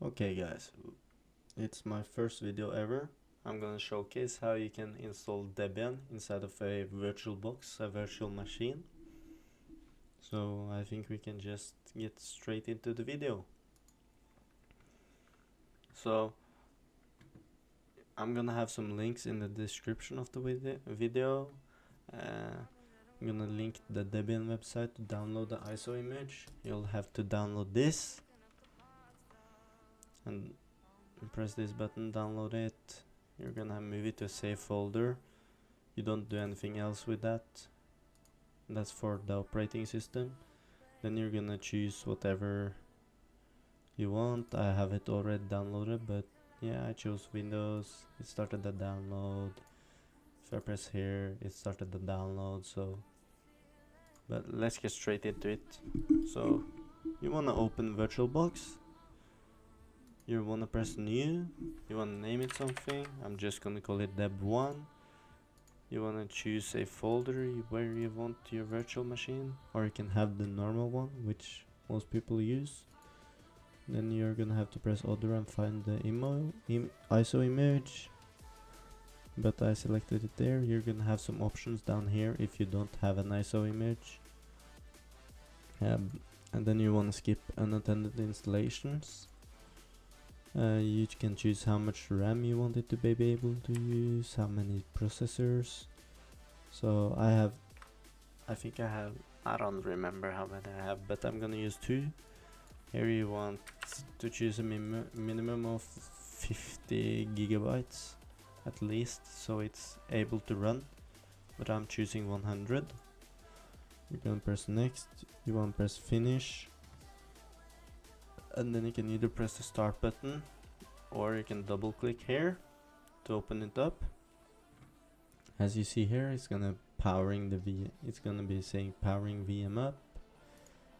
Okay guys, it's my first video ever. I'm gonna showcase how you can install Debian inside of a VirtualBox, a virtual machine. So I think we can just get straight into the video. So I'm gonna have some links in the description of the video. I'm gonna link the Debian website to download the ISO image. You'll have to download this and press this button, download it. You're gonna move it to a safe folder. You don't do anything else with that. That's for the operating system. Then you're gonna choose whatever you want. I have it already downloaded, but yeah, I chose Windows. It started the download. If I press here, it started the download. So but let's get straight into it. So you wanna open VirtualBox. You wanna press new. You wanna name it something. I'm just gonna call it Deb1. You wanna choose a folder where you want your virtual machine, or you can have the normal one, which most people use. Then you're gonna have to press other and find the ISO image. But I selected it there. You're gonna have some options down here if you don't have an ISO image. And then you wanna skip unattended installations. You can choose how much RAM you want it to be able to use, how many processors. So I don't remember how many I have, but I'm gonna use 2. Here you want to choose a minimum of 50 gigabytes at least, so it's able to run, but I'm choosing 100. You're gonna press next, you want to press finish, and then you can either press the start button or you can double click here to open it up. As you see here, it's gonna powering the it's gonna be saying powering VM up.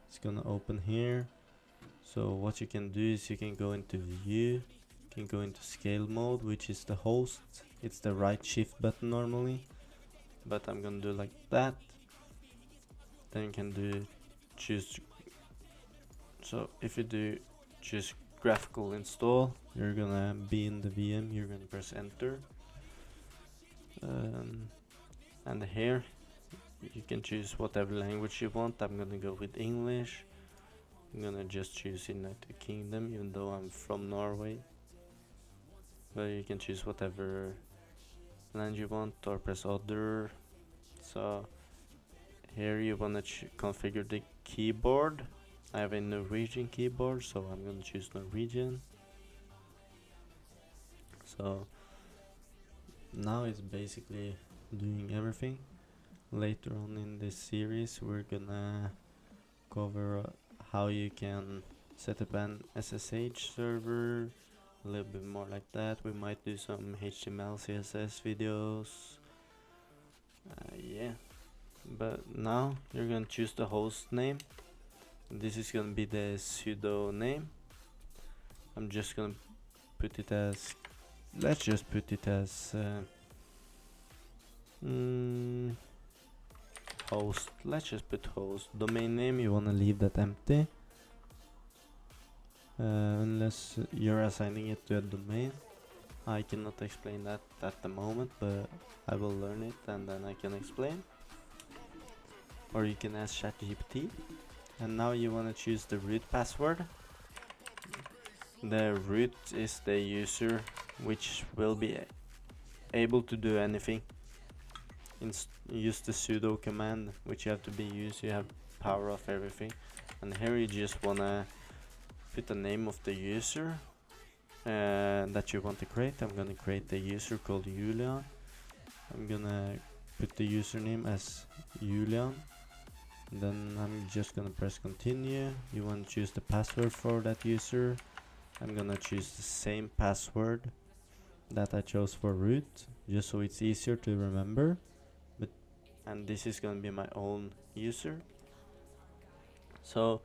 It's gonna open here. So what you can do is you can go into view, you can go into scale mode, which is the host. It's the right shift button normally, but I'm gonna do like that. Then you can choose. So if you do choose graphical install, you're gonna be in the VM, you're gonna press enter. And here you can choose whatever language you want. I'm gonna go with English. I'm gonna just choose United Kingdom, even though I'm from Norway. But you can choose whatever land you want or press other. So here you wanna configure the keyboard. I have a Norwegian keyboard, so I'm gonna choose Norwegian. So now it's basically doing everything. Later on in this series we're gonna cover how you can set up an SSH server, a little bit more like that. We might do some HTML, CSS videos. Yeah, but now you're gonna choose the host name. This is gonna be the sudo name. I'm just gonna put it as, let's just put it as host. Let's just put host. Domain name, you wanna leave that empty, unless you're assigning it to a domain. I cannot explain that at the moment, but I will learn it and then I can explain. Or you can ask ChatGPT. And now you want to choose the root password. The root is the user which will be able to do anything. Use the sudo command, which you have to be used. You have power of everything. And here you just want to put the name of the user that you want to create. I'm going to create a user called Julian. I'm going to put the username as Julian. Then I'm just gonna press continue. You want to choose the password for that user. I'm gonna choose the same password that I chose for root, just so it's easier to remember. And this is gonna be my own user. So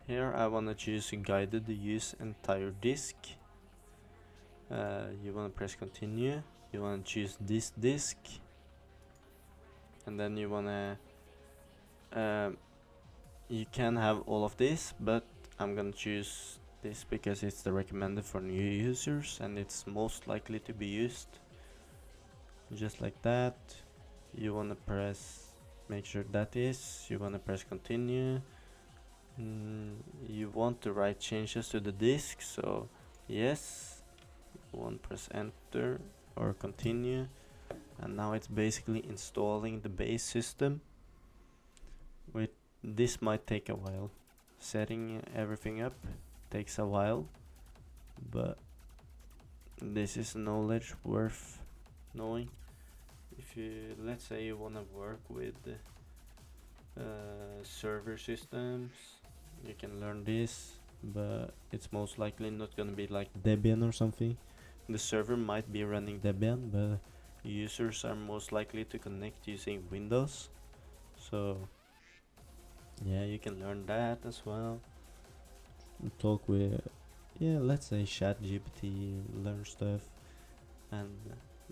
here I wanna choose guided use entire disk. You wanna press continue. You wanna choose this disk, and then you wanna you can have all of this, but I'm gonna choose this because it's the recommended for new users and it's most likely to be used. Just like that. You want to press, make sure that is, you want to press continue. You want to write changes to the disk, so yes. You want to press enter or continue, and now it's basically installing the base system. This might take a while. Setting everything up takes a while, but this is knowledge worth knowing. If you, let's say you want to work with server systems, you can learn this, but it's most likely not gonna be like Debian or something. The server might be running Debian, but users are most likely to connect using Windows. So yeah, you can learn that as well. Talk with, yeah, let's say ChatGPT, learn stuff, and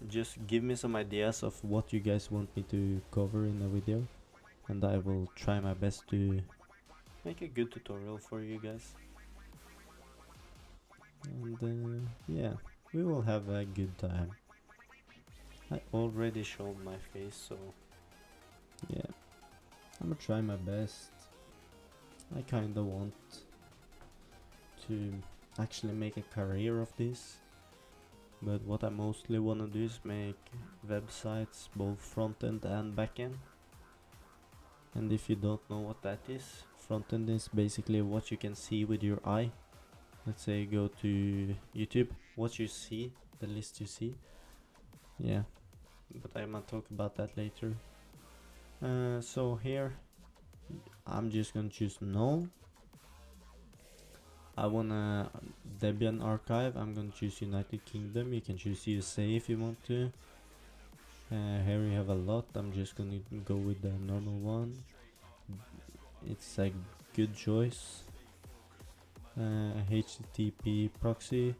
just give me some ideas of what you guys want me to cover in a video, and I will try my best to make a good tutorial for you guys. And yeah, we will have a good time. I already showed my face, so yeah, I'm gonna try my best. I kinda want to actually make a career of this, but what I mostly wanna do is make websites, both front-end and back-end. And if you don't know what that is, front-end is basically what you can see with your eye. Let's say go to YouTube, what you see, the list you see. Yeah, but I'm gonna talk about that later. So here I'm just gonna choose no. I wanna Debian archive, I'm gonna choose United Kingdom. You can choose USA if you want to. Here we have a lot, I'm just gonna go with the normal one. It's a good choice. HTTP proxy,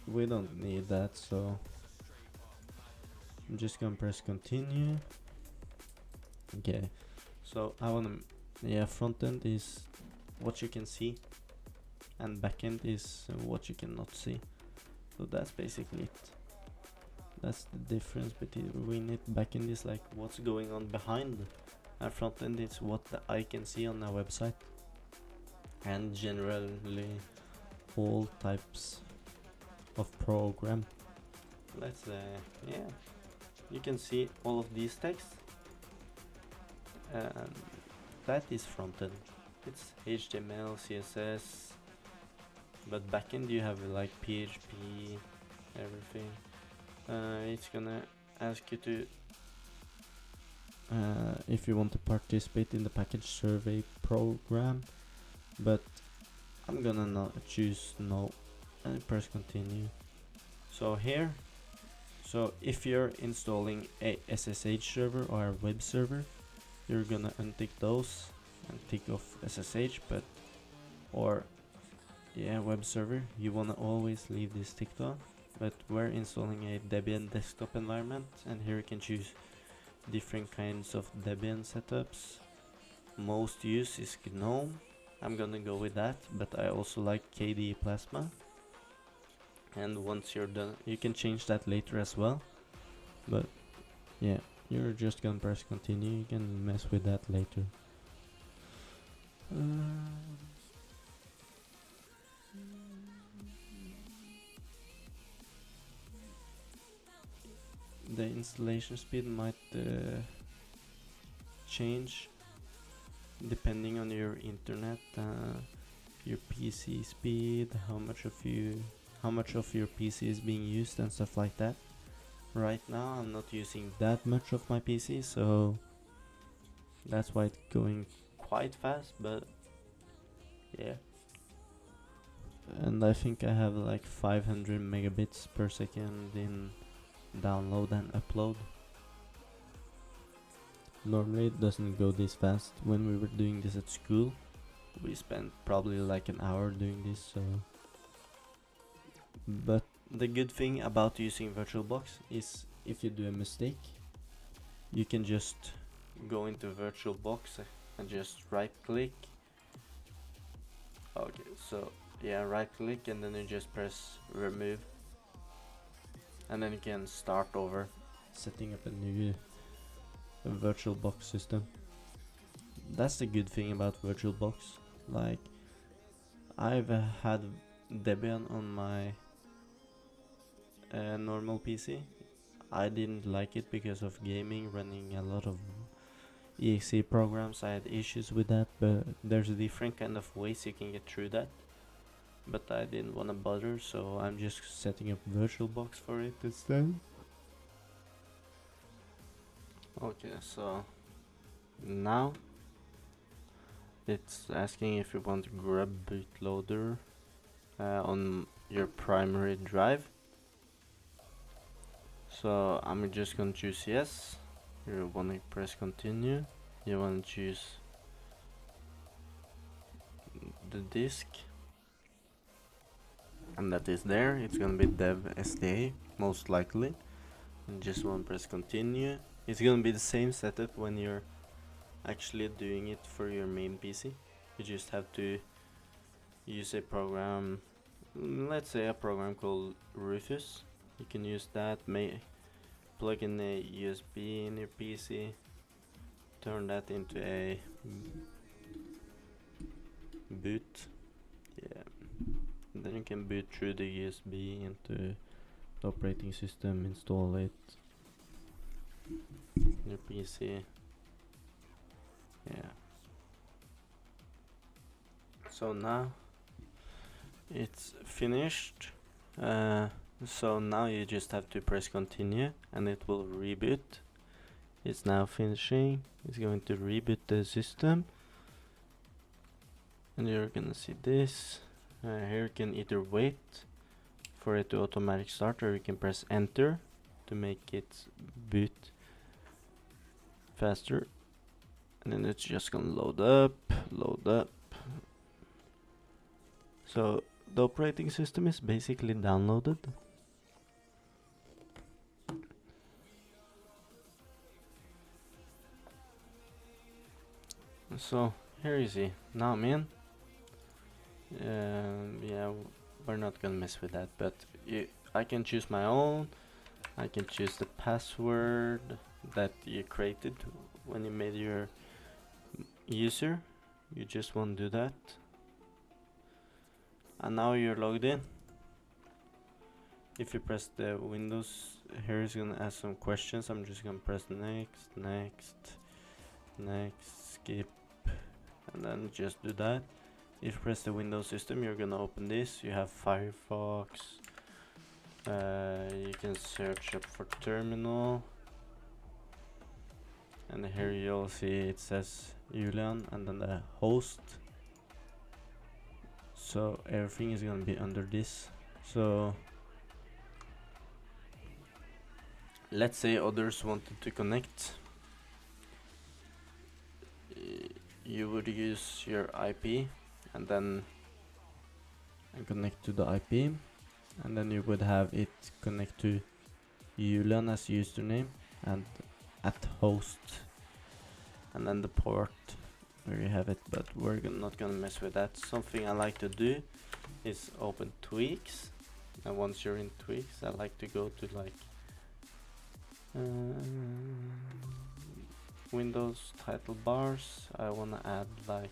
we don't need that, so I'm just gonna press continue. Okay, so I wanna, yeah, front end is what you can see and backend is what you cannot see. So that's basically it. That's the difference between it. Backend is like what's going on behind, and front end is what the eye can see on a website. And generally all types of program. Let's yeah, you can see all of these texts, and that is front end. It's HTML, CSS, but backend you have like PHP, everything. It's gonna ask you to if you want to participate in the package survey program, but I'm gonna not choose no and press continue. So here, so if you're installing a SSH server or a web server, you're gonna untick those and tick off SSH, but or yeah, web server, you wanna always leave this ticked on. But we're installing a Debian desktop environment, and here you can choose different kinds of Debian setups. Most used is GNOME. I'm gonna go with that, but I also like KDE Plasma. And once you're done, you can change that later as well. But yeah, you're just gonna press continue. You can mess with that later. The installation speed might change depending on your internet, your PC speed, how much of your PC is being used and stuff like that. Right now I'm not using that much of my PC, so that's why it's going quite fast, but yeah. And I think I have like 500 megabits per second in download and upload. Normally it doesn't go this fast. When we were doing this at school, we spent probably like an hour doing this, so. But the good thing about using VirtualBox is if you do a mistake, you can just go into VirtualBox and just right click So yeah, right click and then you just press remove, and then you can start over setting up a new VirtualBox system. That's the good thing about VirtualBox. Like, I've had Debian on my normal PC. I didn't like it because of gaming, running a lot of exe programs. I had issues with that, but there's a different kind of ways you can get through that. But I didn't want to bother, so I'm just setting up VirtualBox for it instead. Okay, so now it's asking if you want to grab bootloader on your primary drive. So I'm just gonna choose yes. You wanna press continue. You wanna choose the disk, and that is there. It's gonna be dev SDA most likely. And just wanna press continue. It's gonna be the same setup when you're actually doing it for your main PC. You just have to use a program, let's say a program called Rufus. You can use that, plug in a USB in your PC, turn that into a boot, yeah, and then you can boot through the USB into the operating system, install it in your PC, yeah. So now it's finished. So now you just have to press continue and it will reboot. It's now finishing. It's going to reboot the system, and you're gonna see this. Here you can either wait for it to automatic start, or you can press enter to make it boot faster, and then it's just gonna load up. So the operating system is basically downloaded. So here you see, now I'm in. Yeah, we're not gonna mess with that, but I can choose my own. I can choose the password that you created when you made your user. You just want to do that. And now you're logged in. If you press the Windows, here is gonna ask some questions. I'm just gonna press next, skip, and then just do that. If you press the Windows system, you're gonna open this. You have Firefox. You can search up for terminal, and here you'll see it says Julian and then the host. So everything is gonna be under this. So let's say others wanted to connect. You would use your IP and then connect to the IP, and then you would have it connect to Julian as username and at host, and then the port where you have it, but we're not gonna mess with that. Something I like to do is open tweaks, and once you're in tweaks, I like to go to like Windows title bars. I wanna add like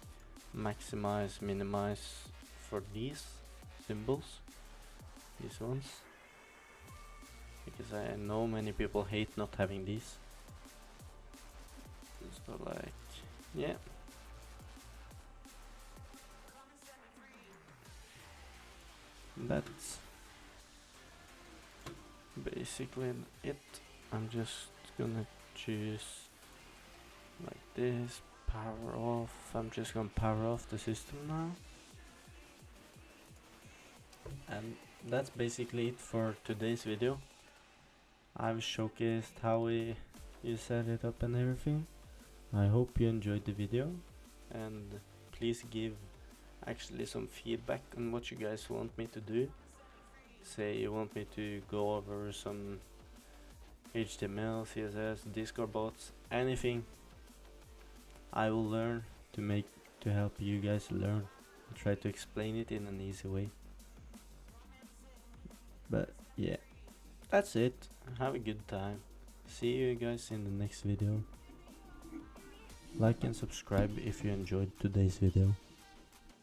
maximize, minimize for these symbols, these ones, because I know many people hate not having these. So like, yeah. That's basically it. I'm just gonna choose like this, power off. I'm just gonna power off the system now. And that's basically it for today's video. I've showcased how you set it up and everything. I hope you enjoyed the video, and please give actually some feedback on what you guys want me to do. Say you want me to go over some HTML, CSS, Discord bots, anything. I will learn to help you guys learn. try to explain it in an easy way. But yeah, that's it. Have a good time. See you guys in the next video. Like and subscribe if you enjoyed today's video.